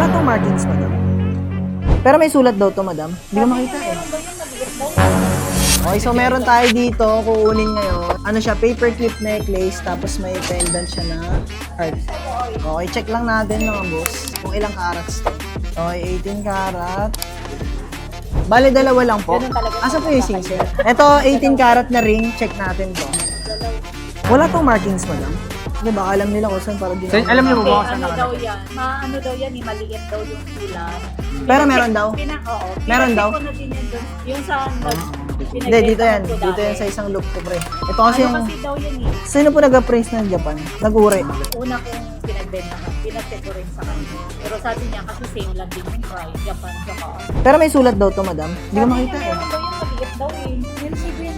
Wala tong markings, madam. Pero may sulat daw to, madam. Hindi ko makita eh. Okay, so meron tayo dito, kukunin ngayon. Ano siya, paper clip necklace, tapos may pendant siya na heart. Okay, check lang natin mga boss kung ilang carats to. Okay, 18 karat. Bale, dalawa lang po. Asa po yung singsing? Ito, 18 karat na ring. Check natin to. Wala tong markings, madam. Di ba, alam nila kung saan para din. Alam niyo ba kung saan Ano daw nakalagay? yan? Ano daw yan, maliit daw yung sulat. Pero meron daw? Oo. Meron daw? Ko na din yan doon. Yung sa Hindi, dito yan. Dito yan sa isang loop ko, pre. Ito kasi Ano yung... kasi daw yan eh. Sino po nag-appraise ng Japan? Nag-uri. Una kong pinagbenta ka, pinacheck ko rin sa kanya. Pero sabi niya kasi same lang din yung price, Japan, saka. Pero may sulat daw to, madam. Hindi ko makita eh. Meron daw yung maliit daw eh. Yung sibin.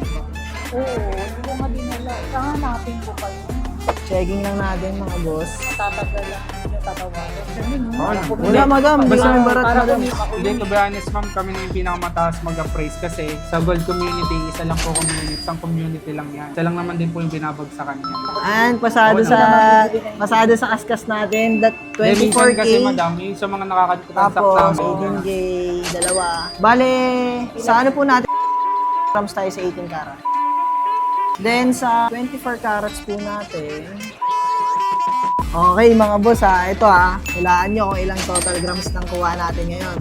Oo, hindi ko nga dinala. Kahanapin ko pa yun. Checking lang natin, mga boss. Tatagal lang yung tatawagan. Wala, madam. Hindi kami barat, Para madam. Hindi, to be honest, ma'am, kami na yung pinakamataas mag-appraise kasi sa gold community, isa lang po community, isang community lang yan. Isa lang naman din po yung binabagsakan niya. And pasado sa kaskas natin, that Minsan 24K. kasi, madam, yung sa mga nakakatransact Tapos, namin. 18K, dalawa. Bale, sa ano po natin, grams tayo sa 18 karat. Then, sa 24 carats po natin, okay mga boss ha, ito ha, hulaan nyo kung ilang total grams ng kuha natin ngayon.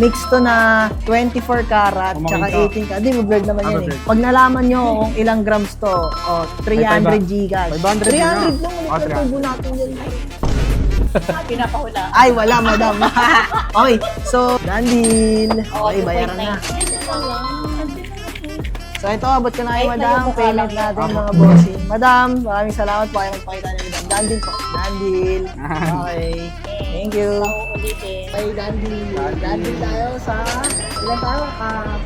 Mix to na 24 karat, tsaka 18 karat. Di, blurred naman yan eh. Pag nalaman nyo kung ilang grams to, 300 gigas. 500 300 na. lang, ulit na tubo natin yan. Pinapahula. Ay, wala, madam. Okay, so, done deal. Okay, bayaran na. So, ito, abot ko na kayo, madam. Payment natin, mga bossing. Madam, maraming salamat po kayo magpakita niyo, madam. Done deal po. Done deal. Okay. Thank you. Ulitin. Okay, done deal. Done deal tayo sa, ilan tayo?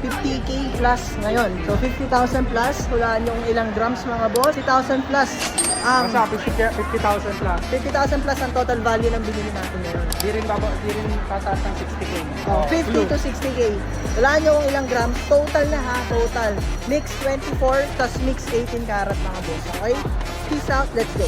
50K plus ngayon. So, 50,000 plus. Hulaan yung ilang grams, mga boss. 50,000 plus. Basta 50,000 plus. 50,000 plus ang total value ng binili natin ngayon. Di rin tataas ng 60K. Oh, 50 to 60K. Wala nyo kung ilang grams. Total na ha, total. Mix 24, tas mix 18 karat mga boss. Okay? Peace out. Let's go.